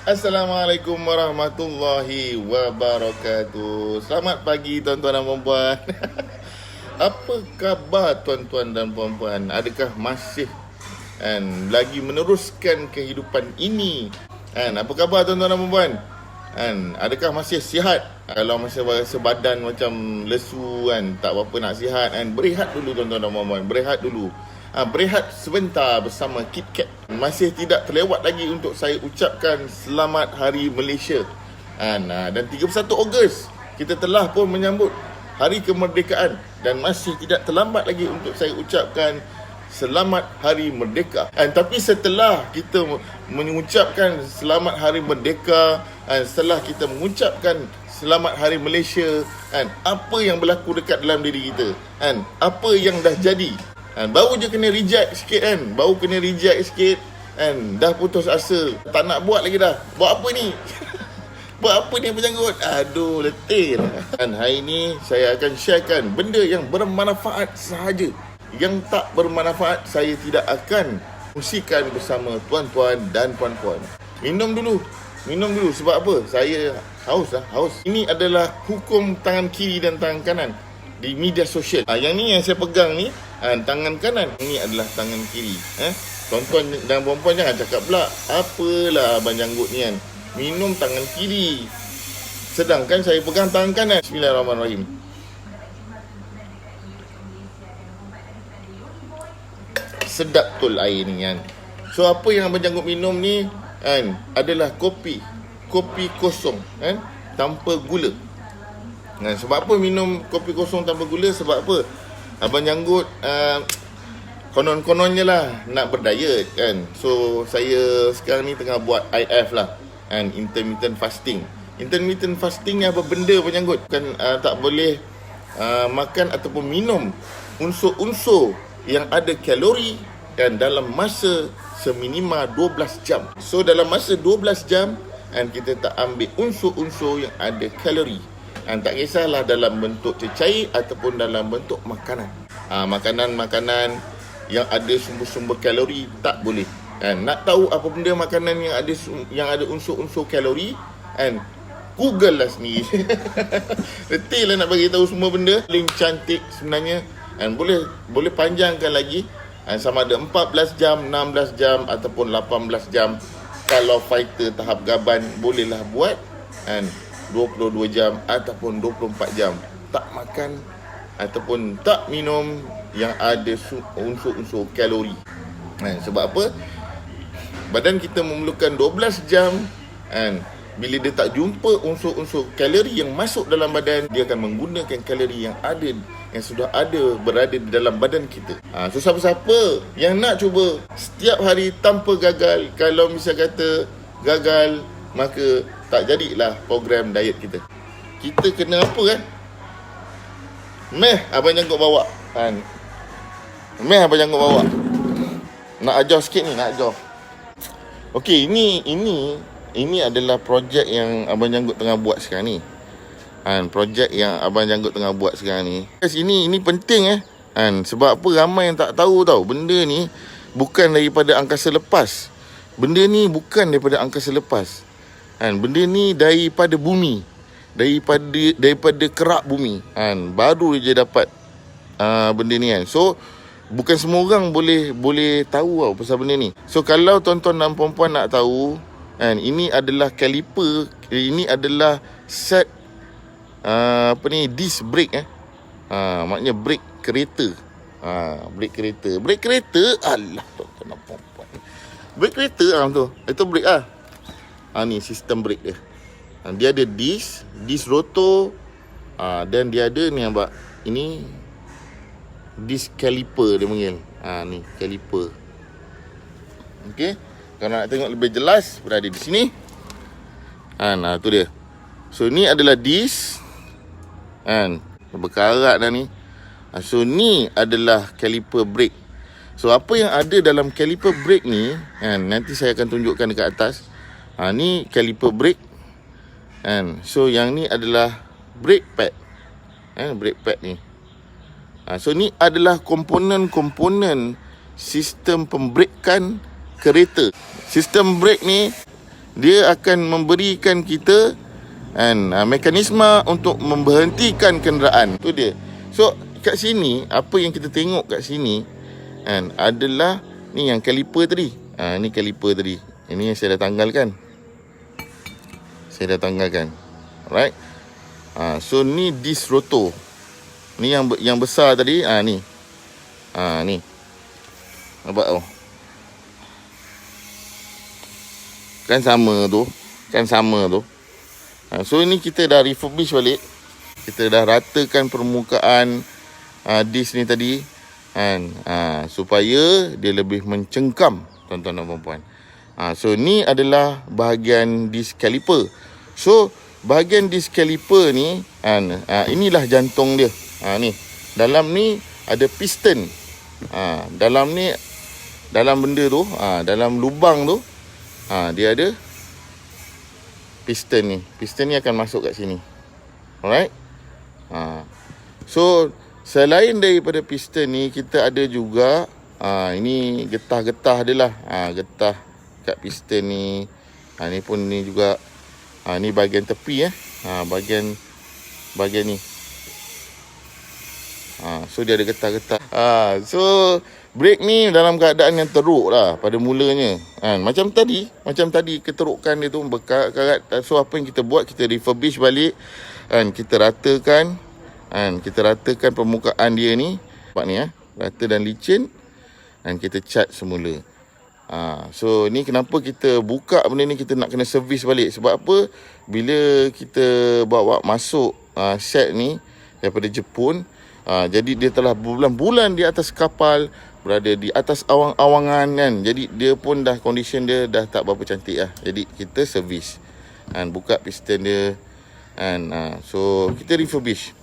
Assalamualaikum warahmatullahi wabarakatuh. Selamat pagi tuan-tuan dan puan-puan. Apa khabar tuan-tuan dan puan-puan? Adakah masih lagi meneruskan kehidupan ini? Apa khabar tuan-tuan dan puan-puan? Adakah masih sihat? Kalau masih rasa badan macam lesu tak apa-apa nak sihat berehat dulu tuan-tuan dan puan-puan. Berehat dulu. Berehat sebentar bersama KitKat. Masih tidak terlewat lagi untuk saya ucapkan Selamat Hari Malaysia. Dan 31 Ogos kita telah pun menyambut Hari Kemerdekaan. Dan masih tidak terlambat lagi untuk saya ucapkan Selamat Hari Merdeka. Tapi setelah kita mengucapkan Selamat Hari Merdeka, setelah kita mengucapkan Selamat Hari Malaysia, apa yang berlaku dekat dalam diri kita? Apa yang dah jadi? Baru je kena reject sikit Baru kena reject sikit dah putus asa. Tak nak buat lagi dah. Buat apa ni? Buat apa ni berjanggut? Aduh, letih lah. Hari ni saya akan sharekan benda yang bermanfaat sahaja. Yang tak bermanfaat saya tidak akan kongsikan bersama tuan-tuan dan puan-puan. Minum dulu sebab apa? Saya haus. Ini adalah hukum tangan kiri dan tangan kanan di media sosial. Yang ni yang saya pegang ni tangan kanan, ini adalah tangan kiri. Tuan-tuan dan puan-puan jangan cakap pula apalah abang janggut ni minum tangan kiri sedangkan saya pegang tangan kanan. Bismillahirrahmanirrahim. Sedap betul air ni So apa yang abang janggut minum ni adalah kopi kosong tanpa gula. Sebab apa minum kopi kosong tanpa gula? Sebab apa? Abang janggut konon-kononnya lah nak berdiet So saya sekarang ni tengah buat IF lah intermittent fasting. Intermittent fasting ni apa benda abang janggut? Tak boleh makan ataupun minum unsur-unsur yang ada kalori dalam masa seminima 12 jam. So dalam masa 12 jam kita tak ambil unsur-unsur yang ada kalori. Tak kisahlah dalam bentuk cecair ataupun dalam bentuk makanan. Makanan-makanan yang ada sumber-sumber kalori tak boleh. Nak tahu apa benda makanan yang ada unsur-unsur kalori? Google lah sendiri. Letih lah nak bagi tahu semua benda. Link cantik sebenarnya. Boleh panjangkan lagi. Sama ada 14 jam, 16 jam ataupun 18 jam. Kalau fighter tahap gaban bolehlah buat 22 jam ataupun 24 jam tak makan ataupun tak minum yang ada unsur-unsur kalori. Sebab apa? Badan kita memerlukan 12 jam bila dia tak jumpa unsur-unsur kalori yang masuk dalam badan, dia akan menggunakan kalori yang sudah ada berada di dalam badan kita. So siapa-siapa yang nak cuba setiap hari tanpa gagal, kalau misal kata gagal, maka tak jadilah program diet kita. Kita kena apa abang janggut bawa abang janggut bawa. Nak ajar sikit ni, nak ajar. Okey, ini adalah projek yang abang janggut tengah buat sekarang ni. Projek yang abang janggut tengah buat sekarang ni. Guys, ini penting sebab apa ramai yang tak tahu tau. Benda ni bukan daripada angkasa lepas. Benda ni bukan daripada angkasa lepas. Benda ni daripada bumi, daripada kerak bumi. Baru je dapat benda ni So bukan semua orang boleh tahu tau pasal benda ni. So kalau tuan-tuan dan puan-puan nak tahu, ini adalah kaliper, ini adalah set disc brake maknanya brake kereta. Brake kereta alah tuan-tuan dan puan-puan. Brake kereta tu. Itu brake ni sistem brake dia. Dia ada disc rotor, dan dia ada ni abang. Ini disc caliper dia panggil. Ni caliper. Okey. Kalau nak tengok lebih jelas, berada di sini. Tu dia. So ni adalah disc. Berkarat dah ni. So ni adalah caliper brake. So apa yang ada dalam caliper brake ni, nanti saya akan tunjukkan dekat atas. Ni caliper brake. So yang ni adalah brake pad. Brake pad ni. So ni adalah komponen sistem pembrekan kereta. Sistem brake ni dia akan memberikan kita kan, mekanisme untuk memberhentikan kenderaan. Tu dia. So kat sini, apa yang kita tengok kat sini kan, adalah ni yang kaliper tadi. Ni kaliper tadi. Ini yang saya dah tanggalkan. Alright. So ni disc rotor. Ni yang besar tadi. Ni. Ni. Nampak tu? Kan sama tu. So ini kita dah refurbish balik. Kita dah ratakan permukaan disc ni tadi kan, supaya dia lebih mencengkam, tuan-tuan dan puan-puan. So ni adalah bahagian disc caliper. So bahagian disc caliper ni kan, inilah jantung dia. Ni dalam ni ada piston. Dalam ni, dalam benda tu, dalam lubang tu, dia ada piston ni. Piston ni akan masuk kat sini. Alright. So selain daripada piston ni, kita ada juga ini getah-getah dia lah. Getah kat piston ni. Ni pun ni juga. Ni bahagian tepi bahagian ni. So dia ada getah-getah. So brake ni dalam keadaan yang teruk lah pada mulanya. Macam tadi keterukan dia tu berkarat. So apa yang kita buat, kita refurbish balik. Kita ratakan. Kita ratakan permukaan dia ni. Nampak ni rata dan licin. Dan kita cat semula. So ni kenapa kita buka benda ni, kita nak kena servis balik. Sebab apa? Bila kita bawa masuk set ni daripada Jepun, jadi dia telah berbulan-bulan di atas kapal, berada di atas awang-awangan kan. Jadi dia pun dah, condition dia dah tak berapa cantik lah. Jadi kita servis. Buka piston dia. So kita refurbish.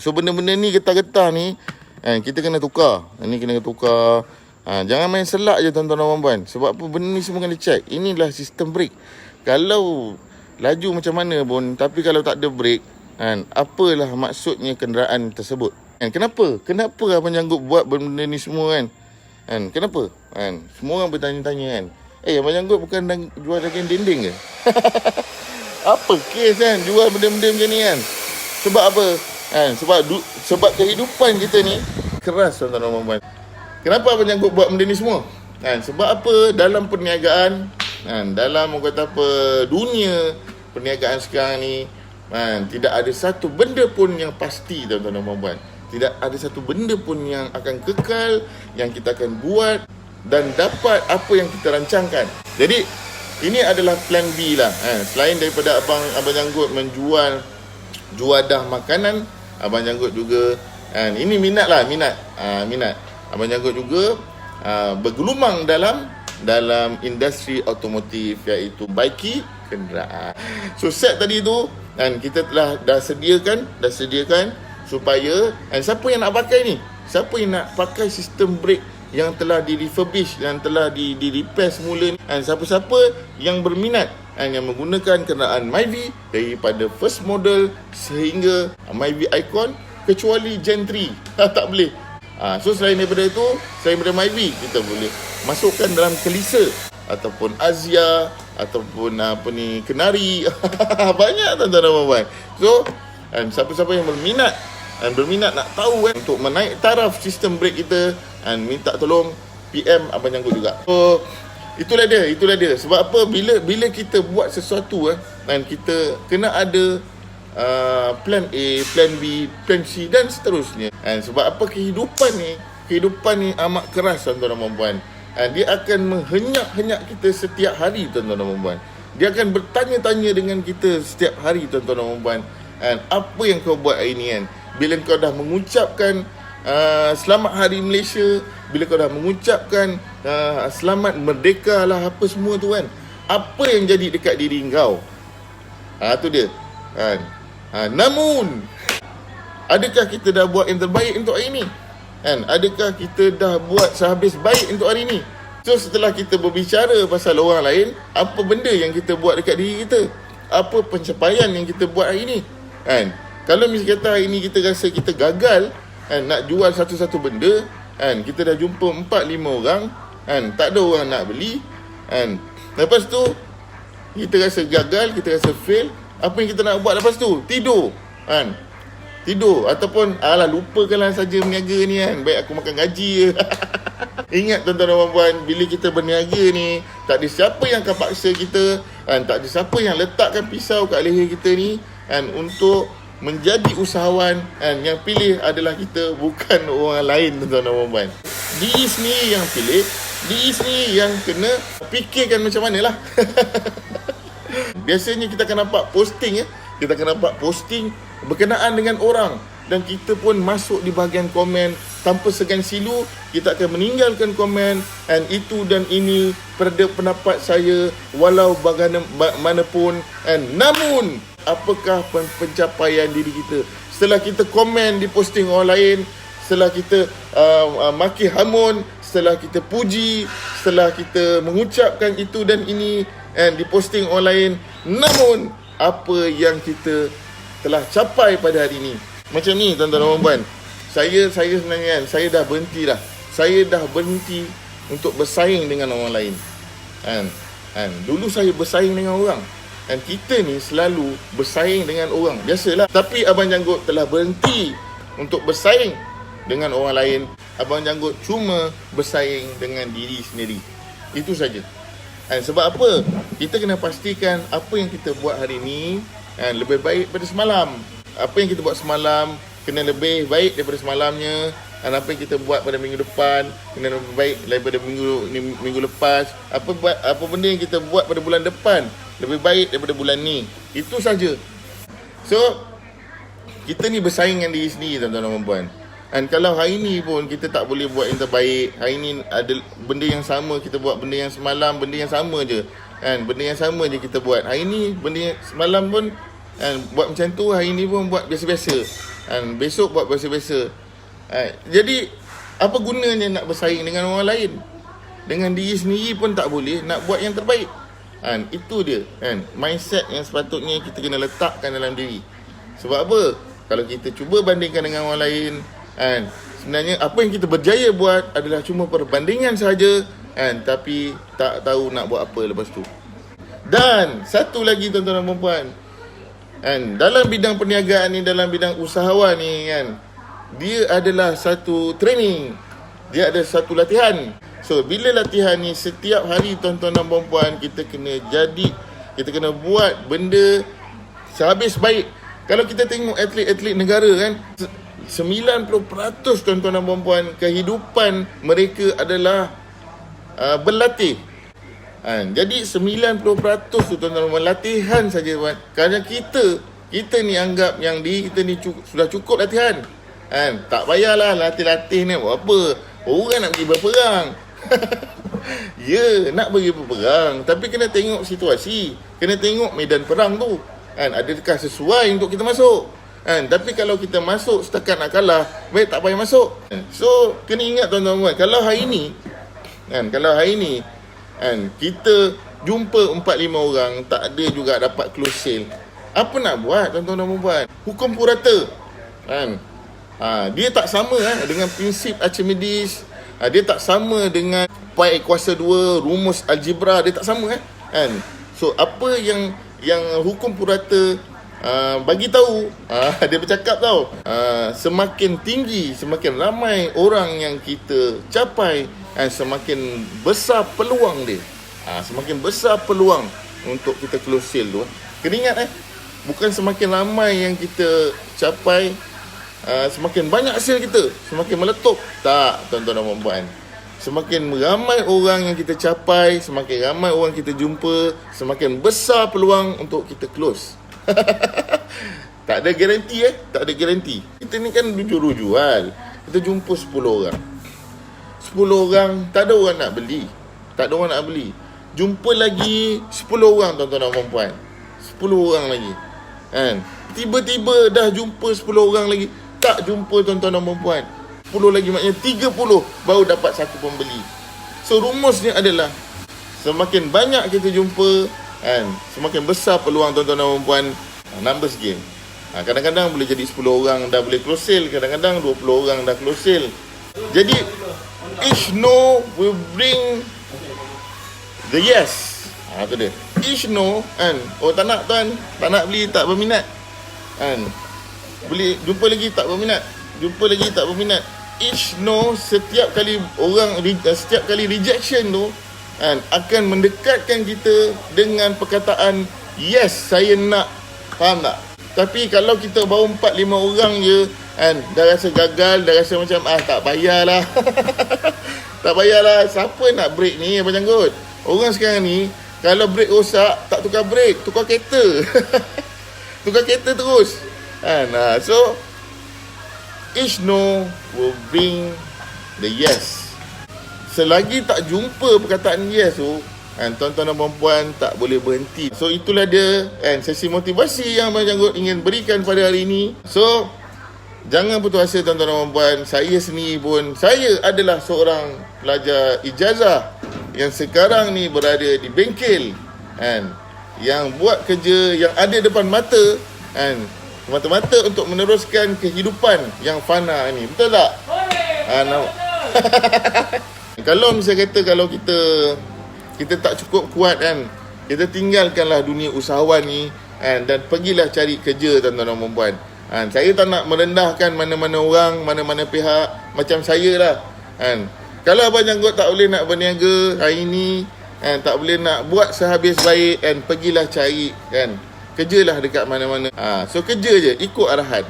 So benda-benda ni, getah-getah ni kita kena tukar. Ini kena tukar. Jangan main selak je tuan-tuan dan puan-puan. Sebab apa? Benda ni semua kena check. Inilah sistem brake. Kalau laju macam mana pun, tapi kalau tak ada brake, apalah maksudnya kenderaan tersebut? Kenapa Abang Janggut buat benda ni semua kan? Kenapa? Semua orang bertanya-tanya kan. Abang Janggut bukan jual daging dinding ke? Apa kes kan jual benda-benda macam ni kan? Sebab apa? Sebab kehidupan kita ni keras tuan-tuan dan puan-puan. Kenapa Abang Janggut buat benda ni semua? Sebab apa? Dalam perniagaan, dalam orang kata apa, dunia perniagaan sekarang ni, tidak ada satu benda pun yang pasti tuan-tuan dan puan-puan. Tidak ada satu benda pun yang akan kekal, yang kita akan buat dan dapat apa yang kita rancangkan. Jadi ini adalah plan B lah. Selain daripada Abang Janggut menjual juadah makanan, Abang Janggut juga ini minat. Abang Janggut juga bergelumang dalam industri automotif, iaitu baiki kenderaan. So set tadi tu kita dah sediakan supaya siapa yang nak pakai ni, siapa yang nak pakai sistem brake yang telah di-refurbish, yang telah di-repair semula ni, siapa-siapa yang berminat yang menggunakan kenderaan Myvi daripada first model sehingga Myvi Icon, kecuali Gen 3 tak boleh. So selain daripada itu, selain daripada Myvi, kita boleh masukkan dalam Kelisa ataupun Azia ataupun Kenari. Banyak tuan-tuan dan puan-puan. So siapa-siapa yang berminat nak tahu untuk menaik taraf sistem brake kita, minta tolong PM Abang Janggut juga. So itulah dia. Sebab apa? Bila kita buat sesuatu kita kena ada plan A, plan B, plan C dan seterusnya. Sebab apa? Kehidupan ni amat keras tuan-tuan dan puan-puan. Dia akan menghenyak-henyak kita setiap hari tuan-tuan dan puan-puan. Dia akan bertanya-tanya dengan kita setiap hari tuan-tuan dan puan-puan. Apa yang kau buat hari ni Bila kau dah mengucapkan selamat hari Malaysia, bila kau dah mengucapkan selamat merdeka lah, apa semua tu apa yang jadi dekat diri kau? Tu dia. Namun adakah kita dah buat yang terbaik untuk hari ni? Adakah kita dah buat sehabis baik untuk hari ni? So setelah kita berbicara pasal orang lain, apa benda yang kita buat dekat diri kita? Apa pencapaian yang kita buat hari ni? Kalau misalnya kata hari ni kita rasa kita gagal nak jual satu-satu benda, kita dah jumpa 4-5 orang, tak ada orang nak beli, lepas tu Kita rasa gagal, kita rasa fail. Apa yang kita nak buat lepas tu? Tidur kan? Tidur. Ataupun alah, lupakanlah saja berniaga ni kan, baik aku makan gaji je. Ingat tuan-tuan dan puan, bila kita berniaga ni, tak ada siapa yang akan paksa kita kan? Tak ada siapa yang letakkan pisau kat leher kita ni kan, untuk menjadi usahawan kan. Yang pilih adalah kita, bukan orang lain tuan-tuan dan puan. Diri sendiri yang pilih, diri sendiri yang kena fikirkan macam mana lah. Biasanya kita akan nampak posting kita akan nampak posting berkenaan dengan orang, dan kita pun masuk di bahagian komen tanpa segan silu. Kita akan meninggalkan komen dan itu dan ini pada pendapat saya, walau bagaimanapun. Namun apakah pencapaian diri kita setelah kita komen di posting orang lain, setelah kita maki hamun, setelah kita puji, setelah kita mengucapkan itu dan ini di posting orang lain? Namun apa yang kita telah capai pada hari ini? Macam ni tuan-tuan dan puan. Saya sebenarnya kan, saya dah berhenti dah. Saya dah berhenti untuk bersaing dengan orang lain. Dulu saya bersaing dengan orang. Dan kita ni selalu bersaing dengan orang. Biasalah. Tapi Abang Janggut telah berhenti untuk bersaing dengan orang lain. Abang Janggut cuma bersaing dengan diri sendiri. Itu saja. Sebab apa? Kita kena pastikan apa yang kita buat hari ni lebih baik pada semalam. Apa yang kita buat semalam kena lebih baik daripada semalamnya. Apa yang kita buat pada minggu depan kena lebih baik daripada minggu lepas. Apa benda yang kita buat pada bulan depan lebih baik daripada bulan ni. Itu saja. So, kita ni bersaing dengan diri sendiri tuan-tuan dan puan. Dan kalau hari ni pun kita tak boleh buat yang terbaik, hari ni ada benda yang sama, kita buat benda yang semalam, benda yang sama je kan, benda yang sama je kita buat. Hari ni benda yang semalam pun buat macam tu, hari ni pun buat biasa-biasa kan, besok buat biasa-biasa. Jadi apa gunanya nak bersaing dengan orang lain? Dengan diri sendiri pun tak boleh nak buat yang terbaik kan. Itu dia kan, mindset yang sepatutnya kita kena letakkan dalam diri. Sebab apa? Kalau kita cuba bandingkan dengan orang lain sebenarnya apa yang kita berjaya buat adalah cuma perbandingan saja tapi tak tahu nak buat apa lepas tu. Dan satu lagi tuan-tuan dan puan, dalam bidang perniagaan ni, dalam bidang usahawan ni kan, dia adalah satu training, dia ada satu latihan. So bila latihan ni setiap hari tuan-tuan dan puan, kita kena buat benda sehabis baik. Kalau kita tengok atlet-atlet negara kan, 90% tuan-tuan dan puan kehidupan mereka adalah berlatih. Jadi 90% tu tuan-tuan dan puan latihan saja puan. Kerana kita ni anggap yang diri kita ni sudah cukup latihan. Tak payahlah latih-latih ni buat apa. Orang nak pergi berperang. Ya, nak pergi berperang, tapi kena tengok situasi, kena tengok medan perang tu. Adakah sesuai untuk kita masuk? Tapi kalau kita masuk setakat nak kalah, baik tak payah masuk. So kena ingat tuan-tuan, kalau hari ni kita jumpa 4-5 orang, tak ada juga dapat close sale, apa nak buat tuan-tuan dan puan? Hukum purata dia tak sama dengan prinsip Archimedes. Dia tak sama dengan pi kuasa 2, rumus algebra, dia tak sama So apa yang hukum purata bagi tahu, dia bercakap tau, semakin tinggi, semakin ramai orang yang kita capai, semakin besar peluang dia. Semakin besar peluang untuk kita close sale tu. Kena ingat bukan semakin ramai yang kita capai, semakin banyak hasil kita, semakin meletup. Tak, tuan-tuan dan puan. Semakin ramai orang yang kita capai, semakin ramai orang kita jumpa, semakin besar peluang untuk kita close. Tak ada garanti tak ada garanti. Kita ni kan jual. Kita jumpa 10 orang. 10 orang, tak ada orang nak beli. Jumpa lagi 10 orang tuan-tuan dan puan. 10 orang lagi. Tiba-tiba dah jumpa 10 orang lagi, tak jumpa tuan-tuan dan puan. 10 lagi, maknanya 30 baru dapat satu pembeli. So rumusnya adalah semakin banyak kita jumpa, semakin besar peluang tuan-tuan dan puan. Numbers game. Kadang-kadang boleh jadi 10 orang dah boleh close sale, kadang-kadang 20 orang dah close sale. Jadi each no will bring the yes. Tu dia. Ish no kan. Oh tak nak tuan, tak nak beli, tak berminat. Kan. Beli, jumpa lagi tak berminat. Jumpa lagi tak berminat. Ish no, setiap kali rejection tu kan, akan mendekatkan kita dengan perkataan yes, saya nak. Faham tak? Tapi kalau kita baru 4-5 orang je kan, dah rasa gagal, dah rasa macam tak payahlah. Tak payahlah, siapa nak break ni Abang Janggut? Orang sekarang ni kalau break rosak, tak tukar break, tukar kereta. Tukar kereta terus kan. So each no will bring the yes. Selagi tak jumpa perkataan yes tu kan, tuan-tuan dan puan-puan tak boleh berhenti. So itulah dia kan, sesi motivasi yang Abang Janggut ingin berikan pada hari ini. So jangan putus asa tuan-tuan dan puan-puan. Saya sendiri pun, saya adalah seorang pelajar ijazah yang sekarang ni berada di bengkel kan, yang buat kerja yang ada depan mata kan, semata-mata untuk meneruskan kehidupan yang fana ni. Betul tak? Kalau misalnya kata kalau kita tak cukup kuat kan, kita tinggalkanlah dunia usahawan ni kan, dan pergilah cari kerja tuan-tuan dan puan-puan. Saya tak nak merendahkan mana-mana orang, mana-mana pihak, macam saya lah kan. Kalau Abang Janggut tak boleh nak berniaga hari ni kan, tak boleh nak buat sehabis baik kan, pergilah cari kan, kerjalah dekat mana-mana. So kerja je, ikut arahan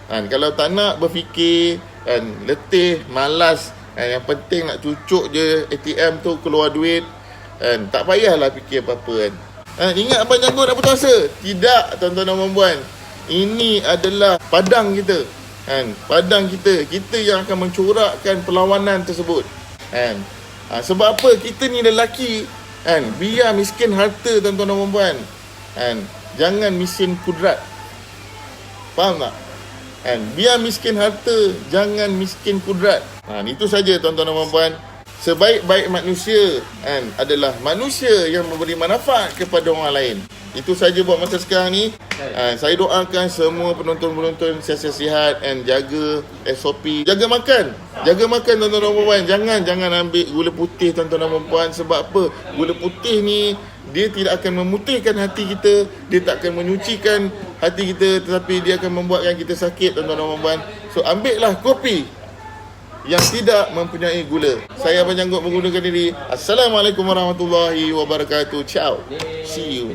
kan. Kalau tak nak berfikir kan, letih, malas kan, yang penting nak cucuk je ATM tu keluar duit kan, tak payahlah fikir apa-apa kan. Ingat Abang Janggut dah putus asa? Tidak tuan-tuan dan puan-puan. Ini adalah padang kita kan, padang kita yang akan mencorakkan perlawanan tersebut kan. Sebab apa? Kita ni lelaki kan, biar miskin harta tuan-tuan dan puan-puan kan, jangan miskin kudrat. Faham tak? Kan, biar miskin harta, jangan miskin kudrat. Itu saja tuan-tuan dan puan-puan. Sebaik-baik manusia kan adalah manusia yang memberi manfaat kepada orang lain. Itu saja buat masa sekarang ni. Saya doakan semua penonton-penonton sihat-sihat and jaga SOP. Jaga makan tuan-tuan dan puan-puan. Jangan ambil gula putih tuan-tuan dan puan-puan. Sebab apa? Gula putih ni dia tidak akan memutihkan hati kita, dia tak akan menyucikan hati kita, tetapi dia akan membuatkan kita sakit tuan-tuan dan puan-puan. So ambillah kopi yang tidak mempunyai gula. Saya Abang Janggut menggunakan diri. Assalamualaikum warahmatullahi wabarakatuh. Ciao. See you.